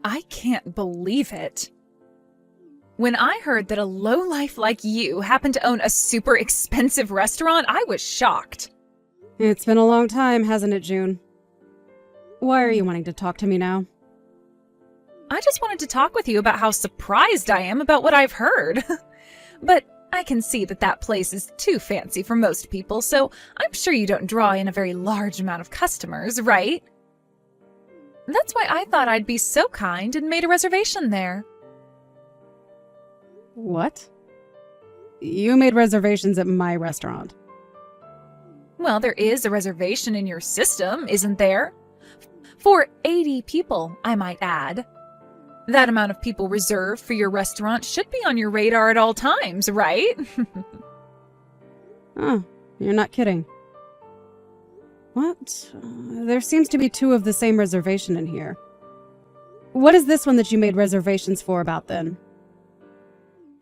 I can't believe it. When I heard that a lowlife like you happened to own a super expensive restaurant, I was shocked. It's been a long time, hasn't it, June? Why are you wanting to talk to me now? I just wanted to talk with you about how surprised I am about what I've heard. But I can see that place is too fancy for most people, so I'm sure you don't draw in a very large amount of customers, right? That's why I thought I'd be so kind and made a reservation there. What? You made reservations at my restaurant. Well, there is a reservation in your system, isn't there? For 80 people, I might add. That amount of people reserved for your restaurant should be on your radar at all times, right? Oh, you're not kidding. What? There seems to be 2 of the same reservation in here. What is this one that you made reservations for about then?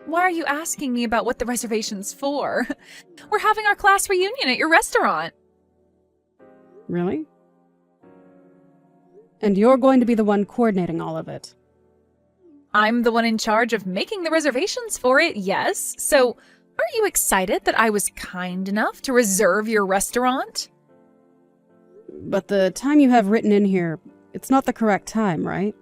Why are you asking me about what the reservation's for? We're having our class reunion at your restaurant. Really? And you're going to be the one coordinating all of it? I'm the one in charge of making the reservations for it, yes. So, aren't you excited that I was kind enough to reserve your restaurant? But the time you have written in here, it's not the correct time, right?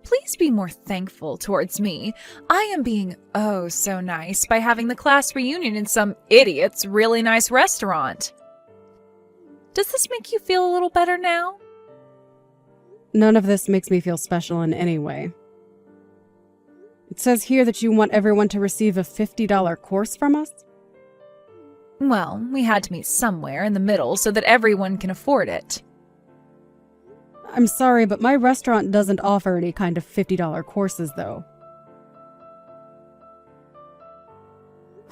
Please be more thankful towards me. I am being oh so nice by having the class reunion in some idiot's really nice restaurant. Does this make you feel a little better now? None of this makes me feel special in any way. It says here that you want everyone to receive a $50 course from us? Well, we had to meet somewhere in the middle so that everyone can afford it. I'm sorry, but my restaurant doesn't offer any kind of $50 courses, though.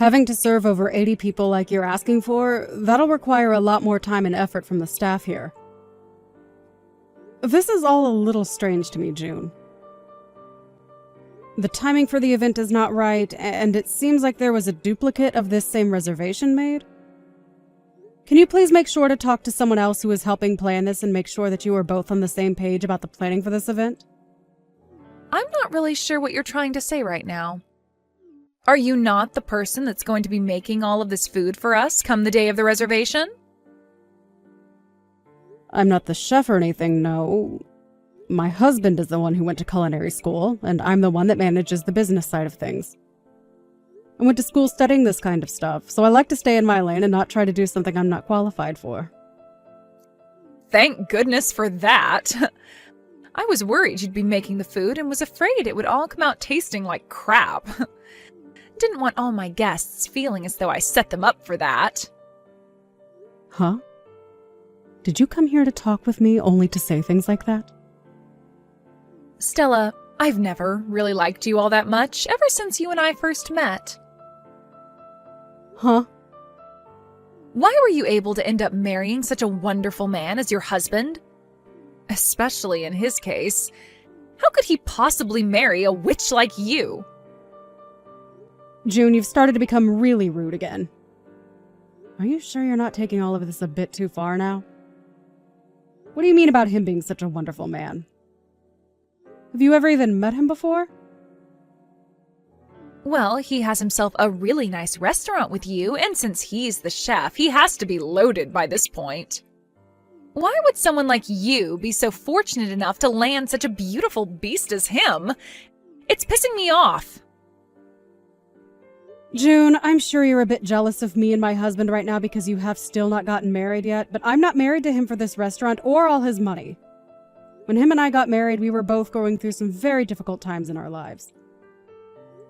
Having to serve over 80 people like you're asking for, that'll require a lot more time and effort from the staff here. This is all a little strange to me, June. The timing for the event is not right, and it seems like there was a duplicate of this same reservation made. Can you please make sure to talk to someone else who is helping plan this and make sure that you are both on the same page about the planning for this event? I'm not really sure what you're trying to say right now. Are you not the person that's going to be making all of this food for us come the day of the reservation? I'm not the chef or anything, no. My husband is the one who went to culinary school, and I'm the one that manages the business side of things. I went to school studying this kind of stuff, so I like to stay in my lane and not try to do something I'm not qualified for. Thank goodness for that. I was worried you'd be making the food and was afraid it would all come out tasting like crap. Didn't want all my guests feeling as though I set them up for that. Huh? Did you come here to talk with me only to say things like that? Stella, I've never really liked you all that much ever since you and I first met. Huh? Why were you able to end up marrying such a wonderful man as your husband? Especially in his case. How could he possibly marry a witch like you? June, you've started to become really rude again. Are you sure you're not taking all of this a bit too far now? What do you mean about him being such a wonderful man? Have you ever even met him before? Well, he has himself a really nice restaurant with you, and since he's the chef, he has to be loaded by this point. Why would someone like you be so fortunate enough to land such a beautiful beast as him? It's pissing me off. June, I'm sure you're a bit jealous of me and my husband right now because you have still not gotten married yet, but I'm not married to him for this restaurant or all his money. When him and I got married, we were both going through some very difficult times in our lives.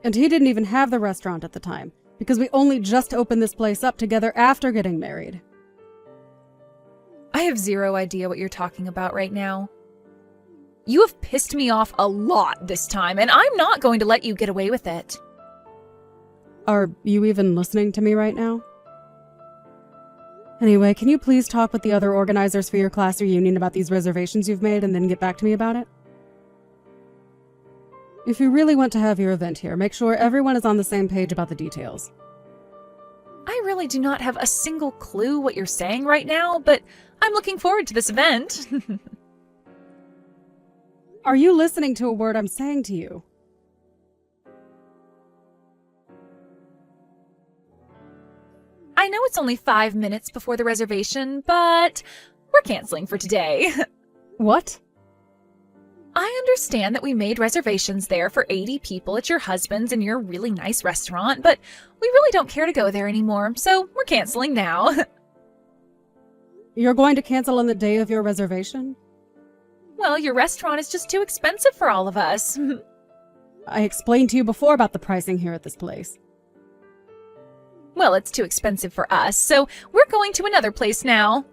And he didn't even have the restaurant at the time, because we only just opened this place up together after getting married. I have zero idea what you're talking about right now. You have pissed me off a lot this time, and I'm not going to let you get away with it. Are you even listening to me right now? Anyway, can you please talk with the other organizers for your class reunion about these reservations you've made and then get back to me about it? If you really want to have your event here, make sure everyone is on the same page about the details. I really do not have a single clue what you're saying right now, but I'm looking forward to this event. Are you listening to a word I'm saying to you? I know it's only 5 minutes before the reservation, but we're canceling for today. What? I understand that we made reservations there for 80 people at your husband's and your really nice restaurant, but we really don't care to go there anymore, so we're canceling now. You're going to cancel on the day of your reservation? Well, your restaurant is just too expensive for all of us. I explained to you before about the pricing here at this place. Well, it's too expensive for us, so we're going to another place now.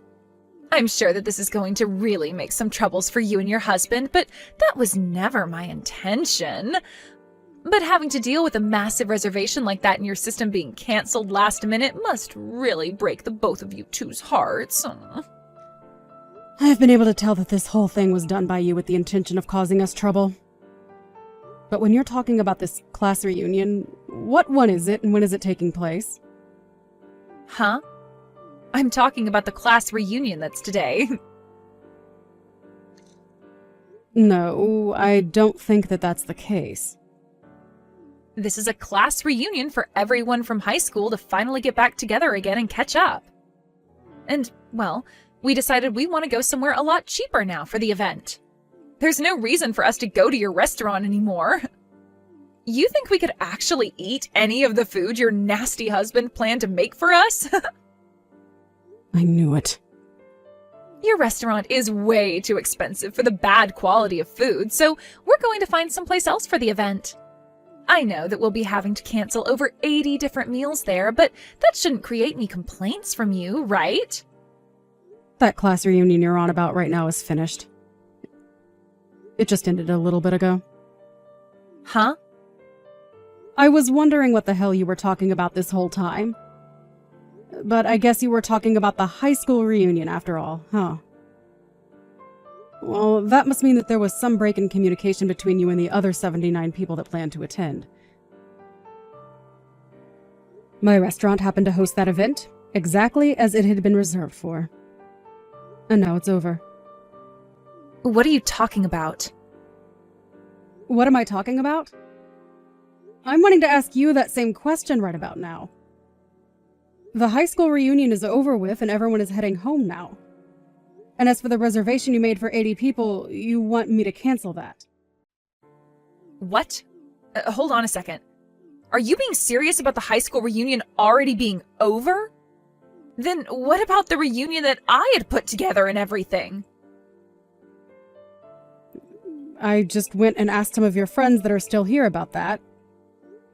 I'm sure that this is going to really make some troubles for you and your husband, but that was never my intention. But having to deal with a massive reservation like that in your system being canceled last minute must really break the both of you two's hearts. I have been able to tell that this whole thing was done by you with the intention of causing us trouble. But when you're talking about this class reunion, what one is it and when is it taking place? Huh? I'm talking about the class reunion that's today. No, I don't think that that's the case. This is a class reunion for everyone from high school to finally get back together again and catch up. And, well, we decided we want to go somewhere a lot cheaper now for the event. There's no reason for us to go to your restaurant anymore. You think we could actually eat any of the food your nasty husband planned to make for us? I knew it. Your restaurant is way too expensive for the bad quality of food, so we're going to find someplace else for the event. I know that we'll be having to cancel over 80 different meals there, but that shouldn't create any complaints from you, right? That class reunion you're on about right now is finished. It just ended a little bit ago. Huh? I was wondering what the hell you were talking about this whole time. But I guess you were talking about the high school reunion after all, huh? Well, that must mean that there was some break in communication between you and the other 79 people that planned to attend. My restaurant happened to host that event, exactly as it had been reserved for. And now it's over. What are you talking about? What am I talking about? I'm wanting to ask you that same question right about now. The high school reunion is over with and everyone is heading home now. And as for the reservation you made for 80 people, you want me to cancel that. What? Hold on a second. Are you being serious about the high school reunion already being over? Then what about the reunion that I had put together and everything? I just went and asked some of your friends that are still here about that.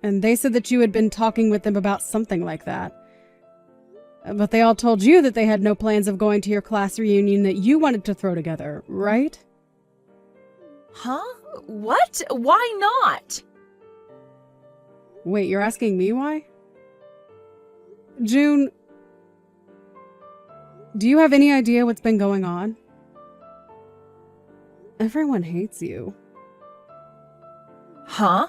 And they said that you had been talking with them about something like that. But they all told you that they had no plans of going to your class reunion that you wanted to throw together, right? Huh? What? Why not? Wait, you're asking me why? June, do you have any idea what's been going on? Everyone hates you. Huh?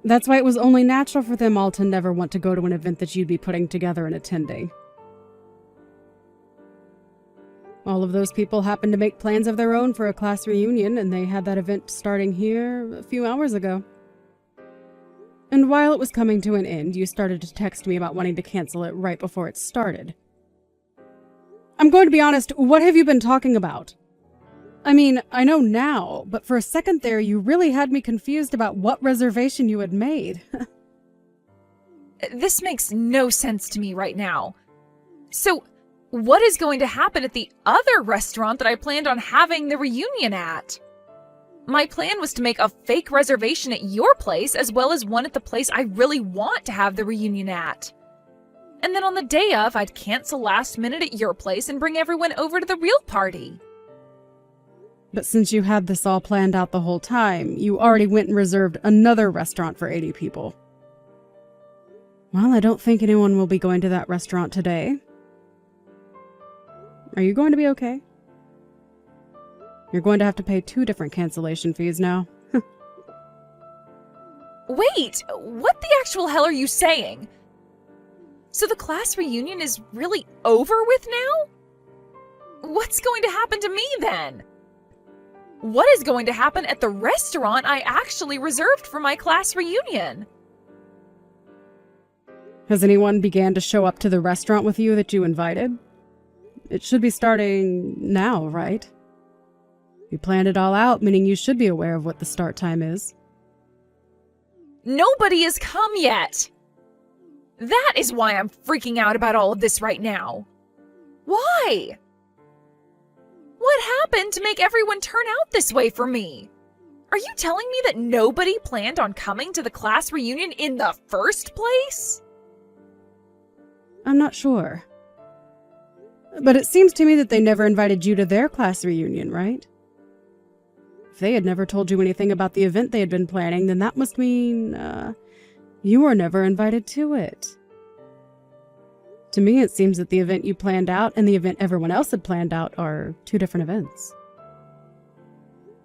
That's why it was only natural for them all to never want to go to an event that you'd be putting together and attending. All of those people happened to make plans of their own for a class reunion, and they had that event starting here a few hours ago. And while it was coming to an end, you started to text me about wanting to cancel it right before it started. I'm going to be honest, what have you been talking about? I mean, I know now, but for a second there, you really had me confused about what reservation you had made. This makes no sense to me right now. So, what is going to happen at the other restaurant that I planned on having the reunion at? My plan was to make a fake reservation at your place as well as one at the place I really want to have the reunion at. And then on the day of, I'd cancel last minute at your place and bring everyone over to the real party. But since you had this all planned out the whole time, you already went and reserved another restaurant for 80 people. Well, I don't think anyone will be going to that restaurant today. Are you going to be okay? You're going to have to pay 2 different cancellation fees now. Wait, what the actual hell are you saying? So the class reunion is really over with now? What's going to happen to me then? What is going to happen at the restaurant I actually reserved for my class reunion? Has anyone began to show up to the restaurant with you that you invited? It should be starting now, right? You planned it all out, meaning you should be aware of what the start time is. Nobody has come yet. That is why I'm freaking out about all of this right now. Why? What happened to make everyone turn out this way for me? Are you telling me that nobody planned on coming to the class reunion in the first place? I'm not sure. But it seems to me that they never invited you to their class reunion, right? If they had never told you anything about the event they had been planning, then that must mean, you were never invited to it. To me, it seems that the event you planned out and the event everyone else had planned out are two different events.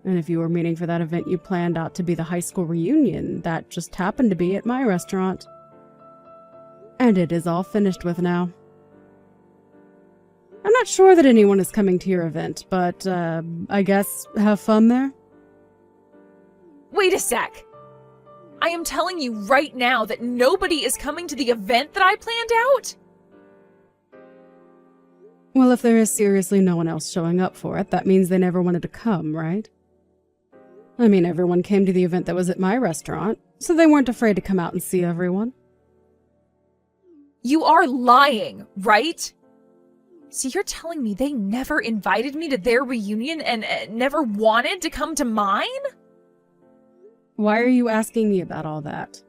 And if you were meaning for that event you planned out to be the high school reunion, that just happened to be at my restaurant. And it is all finished with now. I'm not sure that anyone is coming to your event, but, I guess have fun there? Wait a sec. I am telling you right now that nobody is coming to the event that I planned out? Well, if there is seriously no one else showing up for it, that means they never wanted to come, right? I mean, everyone came to the event that was at my restaurant, so they weren't afraid to come out and see everyone. You are lying, right? So you're telling me they never invited me to their reunion and never wanted to come to mine? Why are you asking me about all that?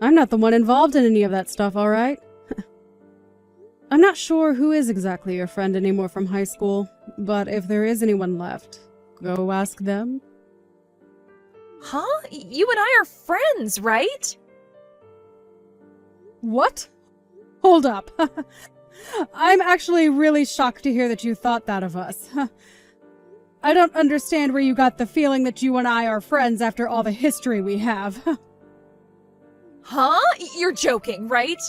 I'm not the one involved in any of that stuff, all right? I'm not sure who is exactly your friend anymore from high school, but if there is anyone left, go ask them. Huh? You and I are friends, right? What? Hold up. I'm actually really shocked to hear that you thought that of us. I don't understand where you got the feeling that you and I are friends after all the history we have. Huh? You're joking, right?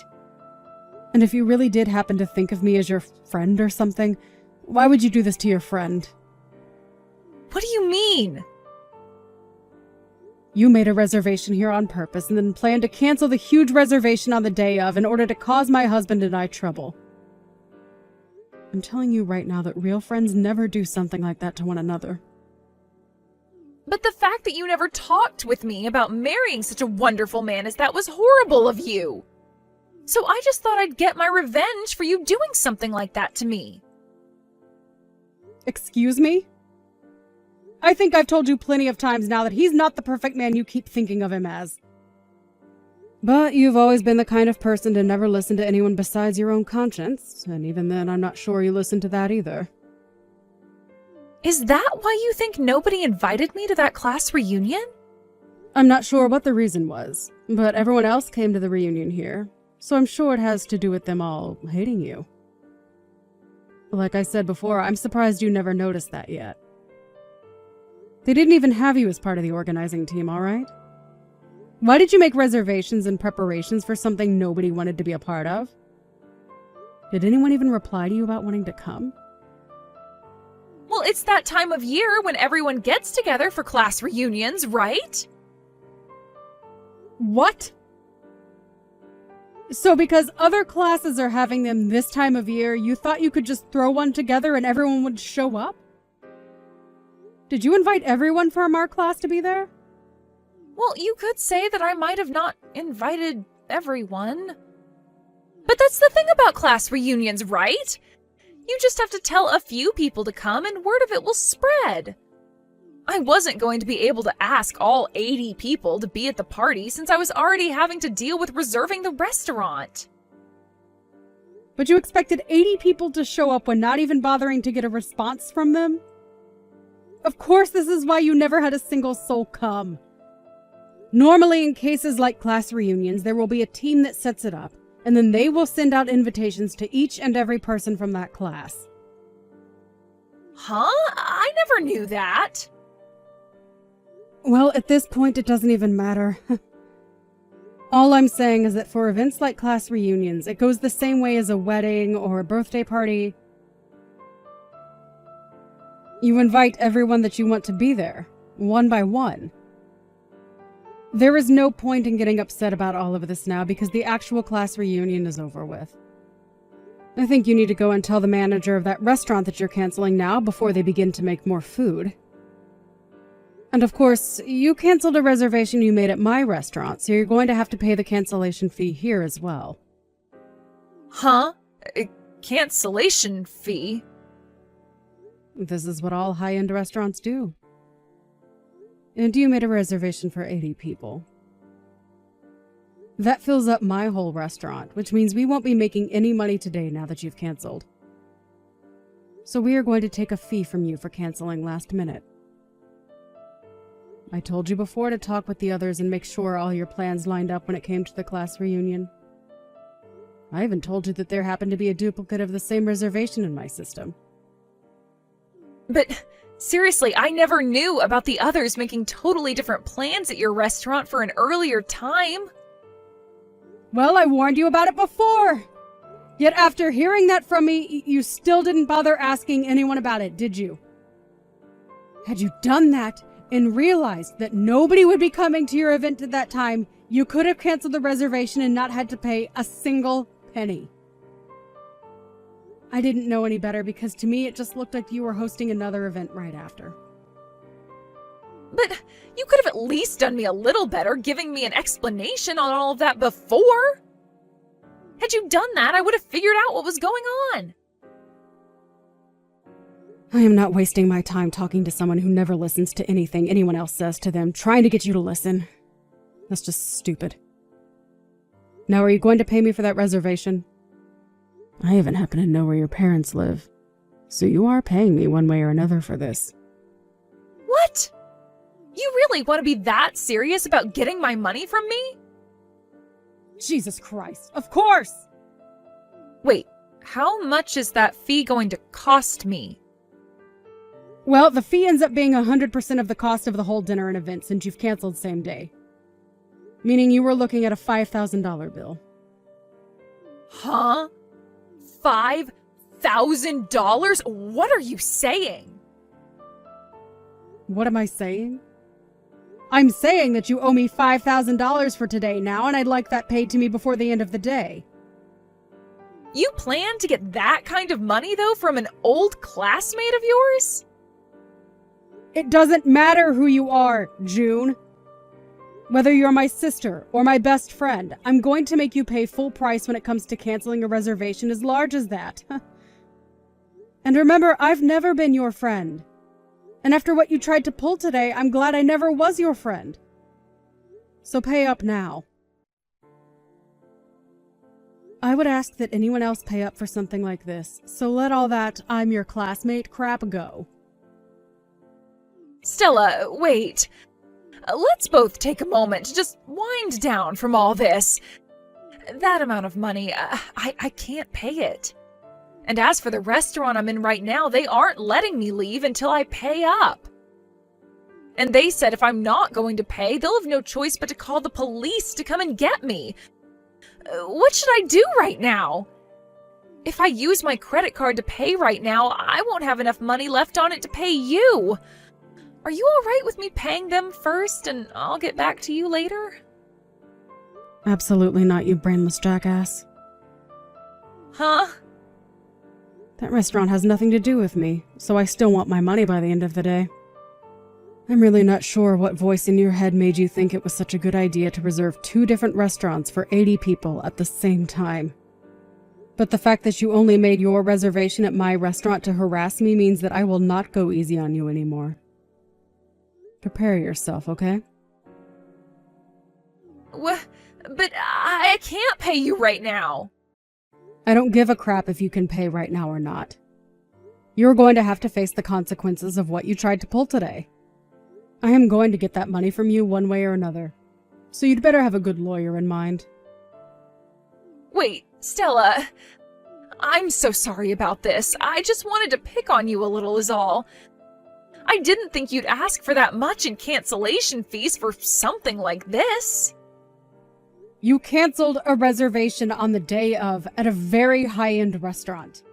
And if you really did happen to think of me as your friend or something, why would you do this to your friend? What do you mean? You made a reservation here on purpose and then planned to cancel the huge reservation on the day of in order to cause my husband and I trouble. I'm telling you right now that real friends never do something like that to one another. But the fact that you never talked with me about marrying such a wonderful man as that was horrible of you. So I just thought I'd get my revenge for you doing something like that to me. Excuse me? I think I've told you plenty of times now that he's not the perfect man you keep thinking of him as. But you've always been the kind of person to never listen to anyone besides your own conscience, and even then I'm not sure you listen to that either. Is that why you think nobody invited me to that class reunion? I'm not sure what the reason was, but everyone else came to the reunion here, so I'm sure it has to do with them all hating you. Like I said before, I'm surprised you never noticed that yet. They didn't even have you as part of the organizing team, all right? Why did you make reservations and preparations for something nobody wanted to be a part of? Did anyone even reply to you about wanting to come? Well, it's that time of year when everyone gets together for class reunions, right? What? So because other classes are having them this time of year, you thought you could just throw one together and everyone would show up? Did you invite everyone from our class to be there? Well, you could say that I might have not invited everyone. But that's the thing about class reunions, right? You just have to tell a few people to come and word of it will spread. I wasn't going to be able to ask all 80 people to be at the party since I was already having to deal with reserving the restaurant. But you expected 80 people to show up when not even bothering to get a response from them? Of course, this is why you never had a single soul come. Normally, in cases like class reunions, there will be a team that sets it up, and then they will send out invitations to each and every person from that class. Huh? I never knew that. Well, at this point, it doesn't even matter. All I'm saying is that for events like class reunions, it goes the same way as a wedding or a birthday party. You invite everyone that you want to be there, one by one. There is no point in getting upset about all of this now because the actual class reunion is over with. I think you need to go and tell the manager of that restaurant that you're canceling now before they begin to make more food. And of course, you canceled a reservation you made at my restaurant, so you're going to have to pay the cancellation fee here as well. Huh? A cancellation fee? This is what all high-end restaurants do. And you made a reservation for 80 people. That fills up my whole restaurant, which means we won't be making any money today now that you've canceled. So we are going to take a fee from you for canceling last minute. I told you before to talk with the others and make sure all your plans lined up when it came to the class reunion. I even told you that there happened to be a duplicate of the same reservation in my system. But seriously, I never knew about the others making totally different plans at your restaurant for an earlier time. Well, I warned you about it before! Yet after hearing that from me, you still didn't bother asking anyone about it, did you? Had you done that and realized that nobody would be coming to your event at that time, you could have canceled the reservation and not had to pay a single penny. I didn't know any better because to me it just looked like you were hosting another event right after. But you could have at least done me a little better, giving me an explanation on all of that before. Had you done that, I would have figured out what was going on. I am not wasting my time talking to someone who never listens to anything anyone else says to them, trying to get you to listen. That's just stupid. Now, are you going to pay me for that reservation? I even happen to know where your parents live, so you are paying me one way or another for this. What? You really want to be that serious about getting my money from me? Jesus Christ, of course! Wait, how much is that fee going to cost me? Well, the fee ends up being 100% of the cost of the whole dinner and event since you've canceled same day. Meaning you were looking at a $5,000 bill. Huh? $5,000? What are you saying? What am I saying? I'm saying that you owe me $5,000 for today now, and I'd like that paid to me before the end of the day. You plan to get that kind of money, though, from an old classmate of yours? It doesn't matter who you are, June. Whether you're my sister or my best friend, I'm going to make you pay full price when it comes to canceling a reservation as large as that. And remember, I've never been your friend. And after what you tried to pull today, I'm glad I never was your friend. So pay up now. I would ask that anyone else pay up for something like this, so let all that I'm your classmate crap go. Stella, wait. Let's both take a moment to just wind down from all this. That amount of money, I can't pay it. And as for the restaurant I'm in right now, they aren't letting me leave until I pay up. And they said if I'm not going to pay, they'll have no choice but to call the police to come and get me. What should I do right now? If I use my credit card to pay right now, I won't have enough money left on it to pay you. Are you all right with me paying them first and I'll get back to you later? Absolutely not, you brainless jackass. Huh? That restaurant has nothing to do with me, so I still want my money by the end of the day. I'm really not sure what voice in your head made you think it was such a good idea to reserve 2 different restaurants for 80 people at the same time. But the fact that you only made your reservation at my restaurant to harass me means that I will not go easy on you anymore. Prepare yourself, okay? But I can't pay you right now. I don't give a crap if you can pay right now or not. You're going to have to face the consequences of what you tried to pull today. I am going to get that money from you one way or another, so you'd better have a good lawyer in mind. Wait, Stella. I'm so sorry about this. I just wanted to pick on you a little is all. I didn't think you'd ask for that much in cancellation fees for something like this. You canceled a reservation on the day of at a very high-end restaurant.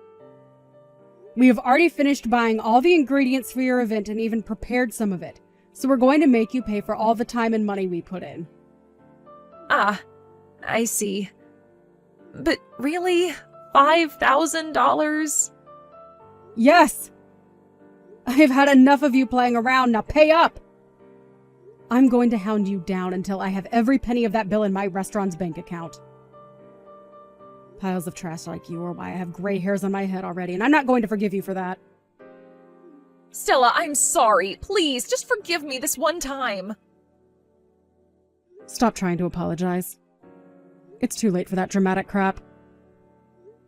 We have already finished buying all the ingredients for your event and even prepared some of it. So we're going to make you pay for all the time and money we put in. Ah, I see. But really? $5,000? Yes! I have had enough of you playing around. Now pay up! I'm going to hound you down until I have every penny of that bill in my restaurant's bank account. Piles of trash like you are why I have gray hairs on my head already, and I'm not going to forgive you for that. Stella, I'm sorry. Please, just forgive me this one time. Stop trying to apologize. It's too late for that dramatic crap.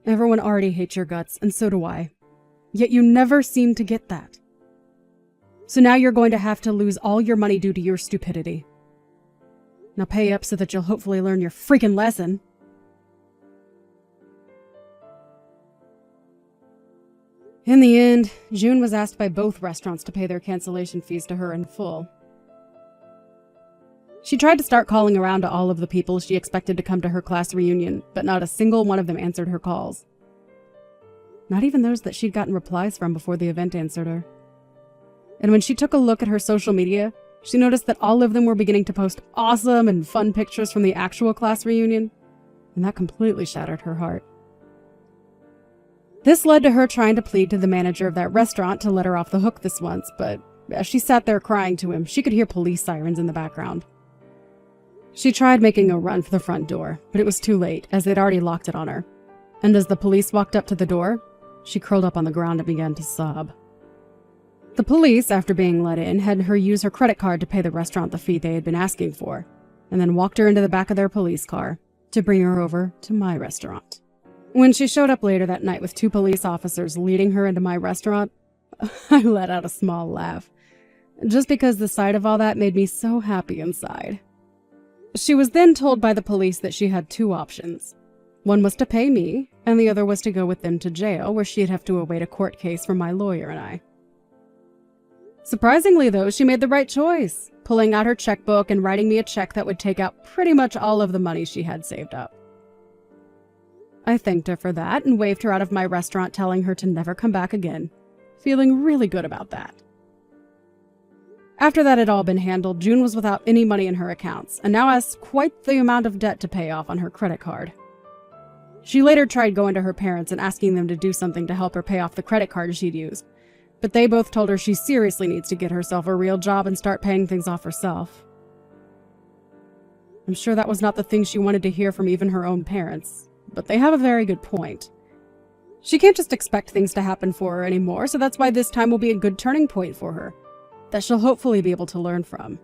Everyone already hates your guts, and so do I. Yet you never seem to get that. So now you're going to have to lose all your money due to your stupidity. Now pay up so that you'll hopefully learn your freaking lesson. In the end, June was asked by both restaurants to pay their cancellation fees to her in full. She tried to start calling around to all of the people she expected to come to her class reunion, but not a single one of them answered her calls. Not even those that she'd gotten replies from before the event answered her. And when she took a look at her social media, she noticed that all of them were beginning to post awesome and fun pictures from the actual class reunion, and that completely shattered her heart. This led to her trying to plead to the manager of that restaurant to let her off the hook this once, but as she sat there crying to him, she could hear police sirens in the background. She tried making a run for the front door, but it was too late, as they'd already locked it on her. And as the police walked up to the door, she curled up on the ground and began to sob. The police, after being let in, had her use her credit card to pay the restaurant the fee they had been asking for, and then walked her into the back of their police car to bring her over to my restaurant. When she showed up later that night with 2 police officers leading her into my restaurant, I let out a small laugh, just because the sight of all that made me so happy inside. She was then told by the police that she had 2 options. One was to pay me, and the other was to go with them to jail, where she'd have to await a court case from my lawyer and I. Surprisingly, though, she made the right choice, pulling out her checkbook and writing me a check that would take out pretty much all of the money she had saved up. I thanked her for that and waved her out of my restaurant, telling her to never come back again, feeling really good about that. After that had all been handled, June was without any money in her accounts, and now has quite the amount of debt to pay off on her credit card. She later tried going to her parents and asking them to do something to help her pay off the credit card she'd used, but they both told her she seriously needs to get herself a real job and start paying things off herself. I'm sure that was not the thing she wanted to hear from even her own parents, but they have a very good point. She can't just expect things to happen for her anymore, so that's why this time will be a good turning point for her, that she'll hopefully be able to learn from.